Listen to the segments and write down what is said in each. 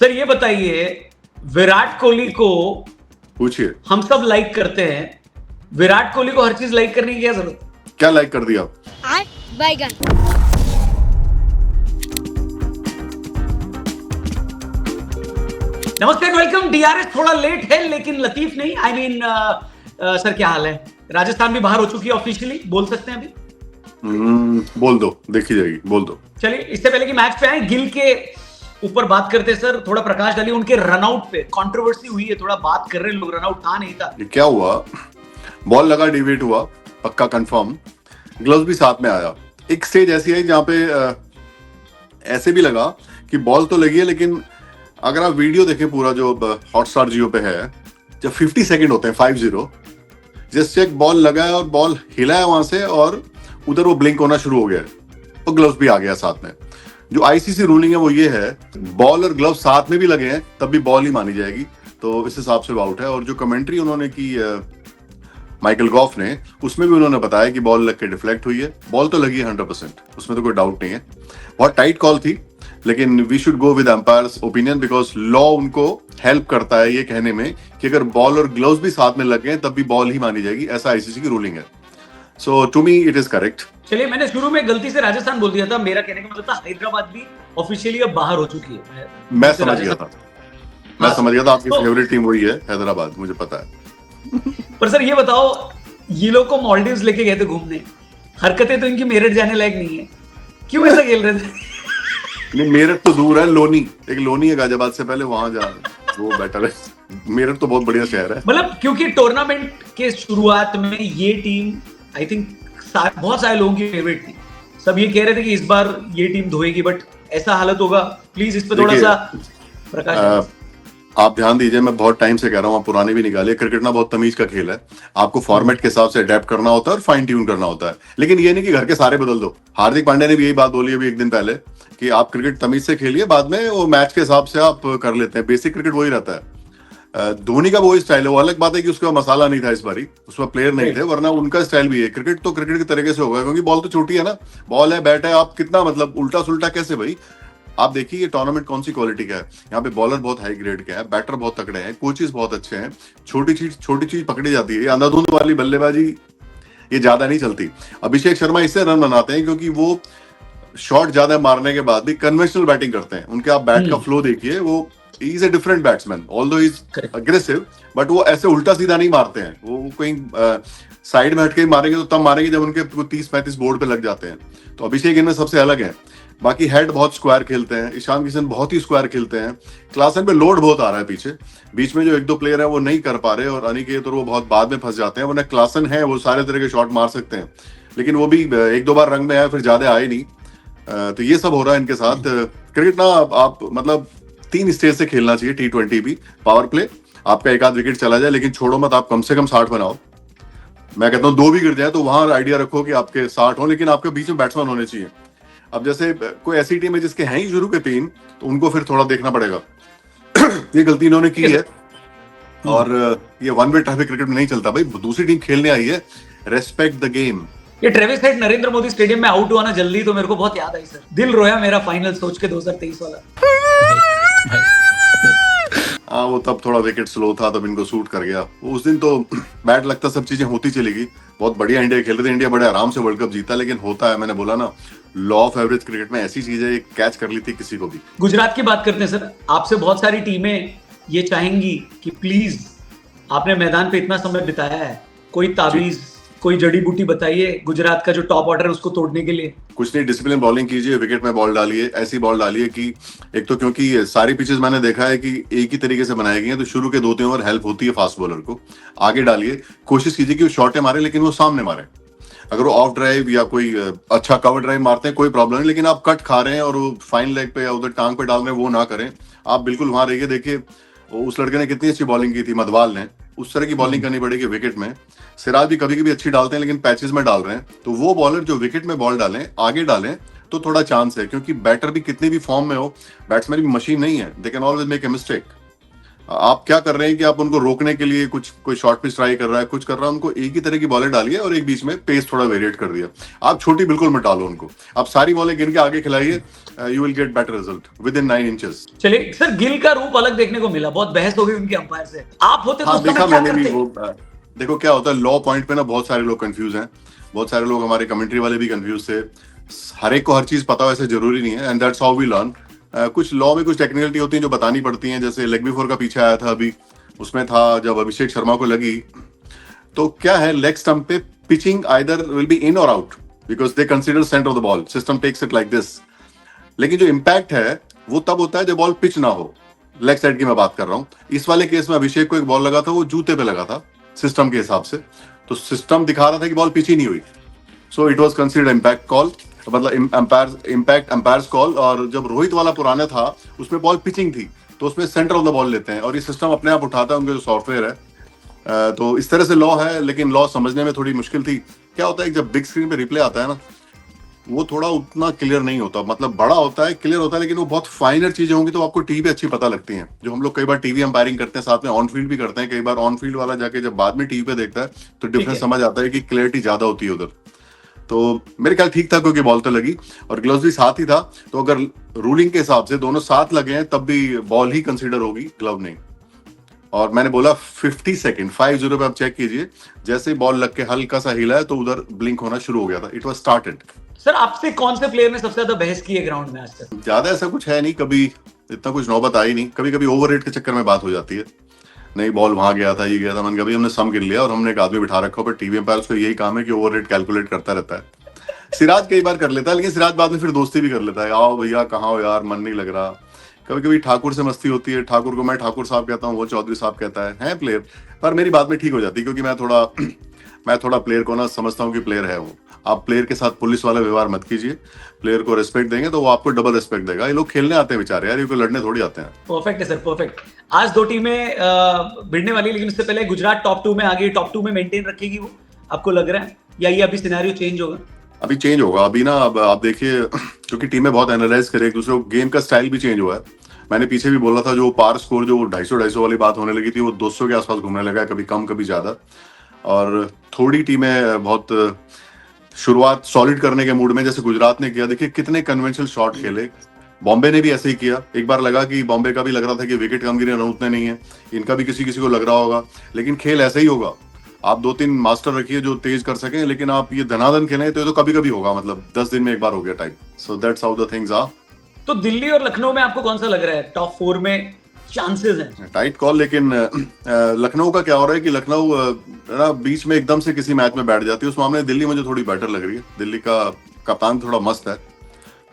Sir ये बताइए, विराट कोहली को पूछिए। हम सब लाइक करते हैं, विराट कोहली को हर चीज लाइक करने की क्या जरूरत? क्या लाइक कर दिया? बैगन। नमस्ते एंड वेलकम। डीआरएस थोड़ा लेट है लेकिन लतीफ नहीं। आई मीन सर क्या हाल है? राजस्थान भी बाहर हो चुकी है ऑफिशियली, बोल सकते हैं अभी? बोल दो, देखी जाएगी, बोल दो। चलिए, इससे पहले कि मैच पे आए, गिल के ऊपर बात करते हैं सर। थोड़ा प्रकाश डालिए, उनके रनआउट पे कंट्रोवर्सी हुई है, थोड़ा बात कर रहे हैं लोग, रनआउट था नहीं था। ये क्या हुआ? बॉल लगा, डिवेट हुआ, पक्का कंफर्म। ग्लव्स भी साथ में आया। एक स्टेज ऐसी है जहाँ पे ऐसे भी लगा कि बॉल तो लगी है, लेकिन अगर आप वीडियो देखें पूरा जो हॉटस्टार जियो पे है, जब 50 सेकंड होते हैं 50, जस्ट चेक, बॉल लगा है और बॉल हिला है वहां से और उधर वो ब्लिंक होना शुरू हो गया है और ग्लव्स भी आ गया साथ में। जो आईसीसी रूलिंग है वो ये है, बॉल और ग्लव्स साथ में भी लगे हैं तब भी बॉल ही मानी जाएगी, तो इस हिसाब से आउट है। और जो कमेंट्री उन्होंने की माइकल गॉफ ने, उसमें भी उन्होंने बताया कि बॉल लग के डिफ्लेक्ट हुई है। बॉल तो लगी है 100%, उसमें तो कोई डाउट नहीं है। बहुत टाइट कॉल थी, लेकिन we should go with umpire's opinion, because law उनको हेल्प करता है ये कहने में कि अगर बॉल और ग्लव्स भी साथ में लग गए तब भी बॉल ही मानी जाएगी, ऐसा आईसीसी की रूलिंग है। So to me it is correct. चलिए, मैंने शुरू में गलती से राजस्थान बोल दिया था। मेरा कहने का मतलब था हैदराबाद भी ऑफिशियली अब बाहर हो चुकी है। मैं समझ गया था आपकी फेवरेट टीम वही है, हैदराबाद, मुझे पता है। पर सर ये बताओ, ये लोग को मालदीव्स लेके गए थे घूमने, हरकतें तो इनकी मेरठ जाने लायक नहीं है, क्यों ऐसा खेल रहे थे? नहीं, मेरठ तो दूर है, लोनी, एक लोनी है गाजियाबाद से, पहले वहां जा, वो बेटर है। मेरठ तो बहुत बढ़िया शहर है। मतलब क्योंकि टूर्नामेंट के शुरुआत में ये टीम आई थिंक बहुत सारे लोगों की फेवरेट थी। सब ये कह रहे थे कि इस बार ये टीम धोएगी, बट ऐसा हालत होगा? प्लीज इस पे थोड़ा सा प्रकाश। आप ध्यान दीजिए, मैं बहुत टाइम से कह रहा हूँ, आप पुराने भी निकालिए, क्रिकेट ना बहुत तमीज का खेल है। आपको फॉर्मेट के हिसाब से अडेप्ट करना होता है और फाइन ट्यून करना होता है, लेकिन ये नहीं कि घर के सारे बदल दो। हार्दिक पांड्या ने भी यही बात बोली अभी एक दिन पहले कि आप क्रिकेट तमीज से खेलिए, बाद में वो मैच के हिसाब से आप कर लेते हैं। बेसिक क्रिकेट वही रहता है। धोनी का वही स्टाइल है। वो अलग बात है कि उसका मसाला नहीं था इस बारी, उसमें प्लेयर नहीं थे, वरना उनका स्टाइल भी है। क्रिकेट तो क्रिकेट के तरीके से होगा, क्योंकि बॉल तो छोटी है ना, बॉल है, बैट है, आप कितना मतलब उल्टा सुल्टा कैसे भाई? आप देखिए ये टूर्नामेंट कौन सी क्वालिटी का है। यहाँ पे बॉलर बहुत हाई ग्रेड के हैं, बैटर बहुत तगड़े हैं, कोचेस बहुत अच्छे हैं। छोटी चीज पकड़ी जाती है। ये अंधाधुंध वाली बल्लेबाजी ये ज्यादा नहीं चलती। अभिषेक शर्मा इससे रन बनाते हैं क्योंकि वो शॉट ज्यादा मारने के बाद भी कन्वेंशनल बैटिंग करते हैं। उनके आप बैट का फ्लो देखिए, वो he is a different batsman, although he is aggressive, but वो ऐसे उल्टा सीधा नहीं मारते हैं। वो कहीं साइड में हटके मारेंगे तो तब मारेंगे जब उनके 30-35 बोर्ड पे लग जाते हैं। तो अभिषेक इनमें सबसे अलग है। बाकी हेड बहुत स्क्वायर खेलते हैं, ईशान किशन बहुत ही स्क्वायर खेलते हैं। क्लासन पे लोड बहुत आ रहा है पीछे, बीच में जो एक दो प्लेयर है वो नहीं कर पा रहे, और अनिकेत और वो बहुत बाद में फंस जाते हैं। वरना क्लासन है, वो सारे तरह के शॉट मार सकते हैं, लेकिन वो भी एक दो बार रंग में आया, फिर ज्यादा आए नहीं। तो ये सब हो रहा है इनके साथ। क्रिकेट ना आप मतलब 3 स्टेज से खेलना चाहिए। T20 भी पावर प्ले, आपका एक आध विकेट चला जाए लेकिन छोड़ो मत, आप कम से कम 60 बनाओ। मैं कहता हूँ 2 भी गिर जाए तो वहां आइडिया रखो कि आपके 60 हो, लेकिन आपके बीच में बैट्समैन होने चाहिए। अब जैसे कोई ऐसी टीम है जिसके हैं ही शुरू के 3, तो उनको फिर थोड़ा देखना पड़ेगा। ये गलती इन्होंने की है, और ये वन वे ट्रैफिक क्रिकेट में नहीं चलता भाई। दूसरी टीम खेलने आई है, रेस्पेक्ट द गेम। ये Travis head Narendra Modi stadium में आउट हुआ ना जल्दी, तो मेरे को बहुत याद आई सर। दिल रोया मेरा फाइनल सोच के 2023 वाला। हाँ, वो तब थोड़ा विकेट स्लो था, तब इनको सूट कर गया। उस दिन तो बैट लगता सब चीजें होती चली गई। बहुत बढ़िया इंडिया खेल रहे थे, इंडिया बड़े आराम से वर्ल्ड कप जीता, लेकिन होता है, मैंने बोला ना, लॉ ऑफ एवरेज क्रिकेट में ऐसी चीज है, कैच कर ली थी किसी को भी। गुजरात की बात करते हैं सर। आपसे बहुत सारी टीमें ये चाहेंगी कि प्लीज, आपने मैदान पे इतना समय बिताया है, कोई ताबीज, कोई जड़ी बूटी बताइए गुजरात का जो टॉप ऑर्डर है उसको तोड़ने के लिए। कुछ नहीं, डिसिप्लिन बॉलिंग कीजिए, विकेट में बॉल डालिए, ऐसी बॉल डालिए कि एक तो, क्योंकि सारी पिचेस मैंने देखा है कि एक ही तरीके से बनाई गई हैं, तो शुरू के 2-3 ओवर हेल्प होती है फास्ट बॉलर को। आगे डालिए, कोशिश कीजिए कि वो शॉर्टें मारे, लेकिन वो सामने मारे। अगर वो ऑफ ड्राइव या कोई अच्छा कवर ड्राइव मारते हैं कोई प्रॉब्लम नहीं, लेकिन आप कट खा रहे हैं और वो फाइन लेग पे या उधर टांग पे डाल रहे हैं, वो ना करें। आप बिल्कुल वहां रहिए। देखिए उस लड़के ने कितनी अच्छी बॉलिंग की थी, मधवाल ने, उस तरह की बॉलिंग करनी पड़ेगी विकेट में। सिराज भी कभी कभी अच्छी डालते हैं, लेकिन पैचेस में डाल रहे हैं, तो वो बॉलर जो विकेट में बॉल डालें, आगे डालें, तो थोड़ा चांस है। क्योंकि बैटर भी कितनी भी फॉर्म में हो, बैट्समैन भी मशीन नहीं है, they can always make a mistake. आप क्या कर रहे हैं कि आप उनको रोकने के लिए कुछ कोई शॉर्ट पिच ट्राई कर रहा है, कुछ कर रहा है, उनको एक ही तरह की बॉलें डालिए और एक बीच में पेस थोड़ा वेरिएट कर दिया। आप छोटी बिल्कुल मत डालो उनको, आप सारी बॉलें गिन के आगे खिलाइए, you will get better result with in 9 inches. चलिए सर, गिल का रूप अलग देखने को मिला, बहुत बहस हो गई उनके अंपायर से, आप होते तो हाँ उस समय देखा क्या मैंने भी करते? वो देखो क्या होता है लॉ पॉइंट पे ना, बहुत सारे लोग कंफ्यूज हैं, बहुत सारे लोग हमारे कमेंट्री वाले भी कंफ्यूज थे। हर एक को हर चीज पता हो ऐसे जरूरी नहीं है, and that's how we learn. कुछ लॉ में कुछ टेक्निकलिटी होती है जो बतानी पड़ती हैं, जैसे लेग बिफोर का पीछे आया था अभी, उसमें था जब अभिषेक शर्मा को लगी, तो क्या है लेग स्टंप पे pitching either will be in और out because they consider centre of the ball, system takes it like this. लेकिन जो इम्पैक्ट है वो तब होता है जब बॉल पिच ना हो, लेग साइड की मैं बात कर रहा हूँ। इस वाले केस में अभिषेक को एक बॉल लगा था, वो जूते पे लगा था सिस्टम के हिसाब से, तो सिस्टम दिखा रहा था कि बॉल पिच ही नहीं हुई, so it was considered impact call, मतलब इम्पैक्ट अंपायर्स कॉल। और जब रोहित वाला पुराना था उसमें बॉल पिचिंग थी, तो उसमें सेंटर ऑफ द बॉल लेते हैं और ये सिस्टम अपने आप उठाता है, उनका जो सॉफ्टवेयर है। तो इस तरह से लॉ है, लेकिन लॉ समझने में थोड़ी मुश्किल थी। क्या होता है जब बिग स्क्रीन पे रिप्ले आता है ना, वो थोड़ा उतना क्लियर नहीं होता, मतलब बड़ा होता है, क्लियर होता है, लेकिन वो बहुत फाइनर चीजें होंगी तो आपको टीवी पे अच्छी पता लगती हैं। जो हम लोग कई बार टीवी अंपायरिंग करते हैं, साथ में ऑन फील्ड भी करते हैं, कई बार ऑन फील्ड वाला जाके जब बाद में टीवी पे देखता है तो डिफरेंस समझ आता है कि क्लियरिटी ज्यादा होती है उधर। तो मेरे ख्याल ठीक था क्योंकि बॉल तो लगी और ग्लव्स भी साथ ही था, तो अगर रूलिंग के हिसाब से दोनों साथ लगे हैं तब भी बॉल ही कंसीडर होगी, ग्लव नहीं। और मैंने बोला 50 सेकंड 50 पे आप चेक कीजिए, जैसे बॉल लग के हल्का सा हिला है तो उधर ब्लिंक होना शुरू हो गया था, इट वाज स्टार्टेड। सर आपसे कौन से प्लेयर ने सबसे ज्यादा बहस की है ग्राउंड में आज तक? ज्यादा ऐसा कुछ है नहीं, कभी इतना कुछ नौबत आई नहीं। कभी कभी ओवर रेट के चक्कर में बात हो जाती है, नहीं बॉल वहां गया था, ये गया था, मैंने कभी हमने सम गिन लिया और हमने एक आदमी बिठा रखा, पर टीवी अंपायर उसका यही काम है कि ओवर रेट कैलकुलेट करता रहता है। सिराज कई बार कर लेता है, लेकिन सिराज बाद में फिर दोस्ती भी कर लेता है, आओ भैया कहाँ हो यार, मन नहीं लग रहा। कभी कभी ठाकुर से मस्ती होती है, ठाकुर को मैं ठाकुर साहब कहता हूँ, वो चौधरी साहब कहता है प्लेयर, पर मेरी बात में ठीक हो जाती है क्योंकि मैं थोड़ा प्लेयर को ना समझता हूँ कि प्लेयर है वो। आप प्लेयर के साथ पुलिस वाला व्यवहार मत कीजिए, प्लेयर को रिस्पेक्ट देंगे तो वो आपको डबल रिस्पेक्ट देगा। ये लोग खेलने आते हैं बेचारे यार, ये कोई लड़ने थोड़ी आते हैं। परफेक्ट है सर, परफेक्ट। आज दो टीमें भिड़ने वाली, लेकिन उससे पहले गुजरात टॉप 2 में आ गई, टॉप 2 में मेंटेन रखेगी वो, आपको लग रहा है, या ये अभी सिनेरियो चेंज होगा? अभी चेंज होगा, अभी ना अब आप देखिए क्योंकि टीमें बहुत एनालाइज करें एक दूसरे को, गेम का स्टाइल भी चेंज हुआ है। मैंने पीछे भी बोला था जो पार स्कोर जो 250 वाली बात होने लगी थी, वो 200 के आसपास घूमने लगा है, कभी कम कभी ज्यादा। और थोड़ी टीमें बहुत शुरुआत सॉलिड करने के मूड में, जैसे गुजरात ने किया, देखिए कितने कन्वेंशनल शॉट खेले। बॉम्बे ने भी ऐसे ही किया, एक बार लगा कि बॉम्बे का भी लग रहा था कि विकेट कम गिरे, रन उतने नहीं है, इनका भी किसी किसी को लग रहा होगा, लेकिन खेल ऐसा ही होगा। आप 2-3 मास्टर रखिए जो तेज कर सकें, लेकिन आप ये धनाधन खेलें तो ये तो कभी कभी होगा, मतलब 10 दिन में एक बार हो गया type. So that's how the things are. तो दिल्ली और लखनऊ में आपको कौन सा लग रहा है टॉप 4 में चांसेस हैं? टाइट कॉल, लेकिन लखनऊ का क्या हो रहा है कि लखनऊ ना बीच में एकदम से किसी मैच में बैठ जाती है, उस मामले में दिल्ली मुझे थोड़ी बेटर लग रही है। दिल्ली का कप्तान थोड़ा मस्त है,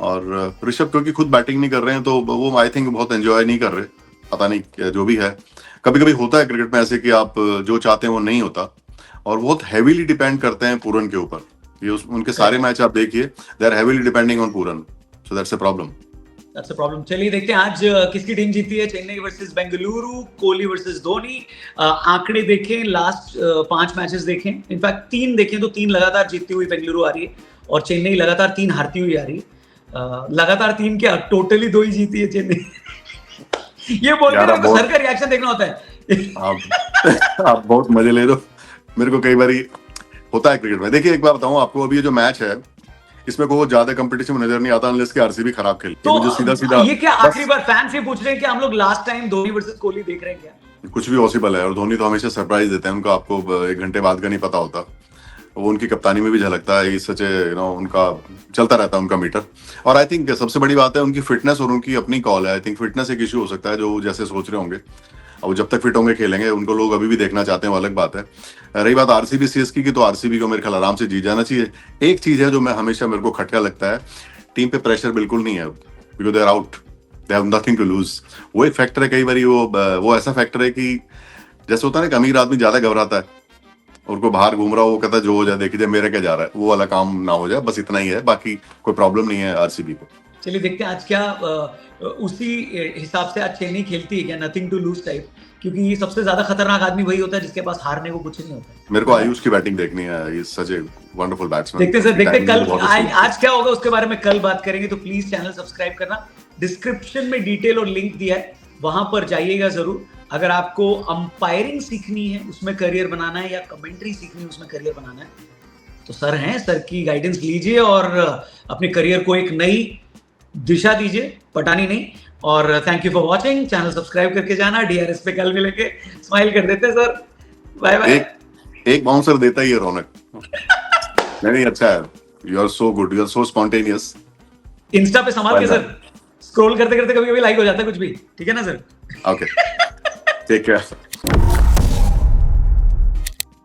और ऋषभ क्योंकि खुद बैटिंग नहीं कर रहे हैं तो वो आई थिंक बहुत एंजॉय नहीं कर रहे, पता नहीं जो भी है। कभी कभी होता है क्रिकेट में ऐसे कि आप जो चाहते हैं वो नहीं होता, और बहुत हैवीली डिपेंड करते हैं पूरन के ऊपर। ये उनके सारे मैच आप देखिए, they are heavily depending on Pooran, so that's a problem. That's a problem. चलिए देखते हैं आज किसकी टीम जीती है। Chennai versus Bengaluru, Kohli versus Dhoni. आंकड़े देखें, लास्ट 5 मैचेस देखें, इनफैक्ट 3 देखें तो 3 लगातार जीतती हुई बेंगलुरु आ रही है और चेन्नई लगातार 3 हारती हुई आ रही है। लगातार 3 क्या, टोटली 2 ही जीती है चेन्नई। ये बोल के मेरे को सर का रिएक्शन देखना होता है। आप बहुत मजे ले दो, मेरे को कई बार होता है क्रिकेट में। देखिए एक बार बताऊं आपको, अभी ये जो मैच है इसमें कोई ज्यादा कंपटीशन नजर नहीं आता अनलेस कि आरसीबी खराब खेले। तो मुझे सीधा सीधा ये क्या आखिरी बार फैंस ये पूछ रहे हैं कि हम लोग last time Dhoni versus Kohli देख रहे हैं क्या? कुछ भी पॉसिबल है, और धोनी तो हमेशा सरप्राइज देते हैं, उनको आपको 1 घंटे बाद का नहीं पता होता, वो उनकी कप्तानी में भी झलकता है, सच उनका चलता रहता है उनका मीटर। और आई थिंक सबसे बड़ी बात है उनकी फिटनेस और उनकी अपनी कॉल है। आई थिंक फिटनेस एक इशू हो सकता है जो जैसे सोच रहे होंगे, और जब तक फिट होंगे खेलेंगे, उनको लोग अभी भी देखना चाहते हैं, वो अलग बात है। रही बात आरसीबी सीएसके की, तो आरसीबी को मेरे ख्याल आराम से जीत जाना चाहिए। एक चीज है जो मैं हमेशा मेरे को खटका लगता है, टीम पे प्रेशर बिल्कुल नहीं है, because they are out, they have nothing to lose. वो एक फैक्टर है, कई बार वो ऐसा फैक्टर है कि जैसे होता है ना कि अमीर आदमी ज्यादा घबराता है, और कोई बाहर घूम रहा हो, वो कहता है जो हो जाए देखिए मेरे क्या जा रहा है, वो वाला काम ना हो जाए, बस इतना ही है, बाकी कोई प्रॉब्लम नहीं है आरसीबी को। चलिए देखते हैं आज क्या उसी हिसाब से आज चेन्नई खेलती है क्या, नथिंग टू लूज टाइप, क्योंकि सबसे ज्यादा खतरनाक आदमी वही होता है जिसके पास हारने को कुछ नहीं होता। मेरे को आयुष की बैटिंग देखनी है, he is such a wonderful batsman. देखते सर, देखते कल आज क्या होगा उसके बारे में कल बात करेंगे। तो प्लीज चैनल सब्सक्राइब करना, डिस्क्रिप्शन में डिटेल और लिंक दिया है, वहां पर जाइएगा जरूर। अगर आपको अंपायरिंग सीखनी है, उसमें करियर बनाना है, या कमेंट्री सीखनी है, उसमें करियर बनाना है, तो सर हैं, सर की गाइडेंस लीजिए और अपने करियर को एक नई दिशा दीजिए, पटानी नहीं। और thank you for watching, channel subscribe करके जाना। डीआरएस पे कल मिलेंगे, स्माइल कर देते सर, बाय बाय। एक बाउंसर देता ही है रौनक। नहीं अच्छा है, you are so good, you are so spontaneous. Insta पे संभाल के सर, स्क्रॉल करते करते कभी कभी लाइक हो जाता है कुछ भी, ठीक है ना सर? Okay, take care.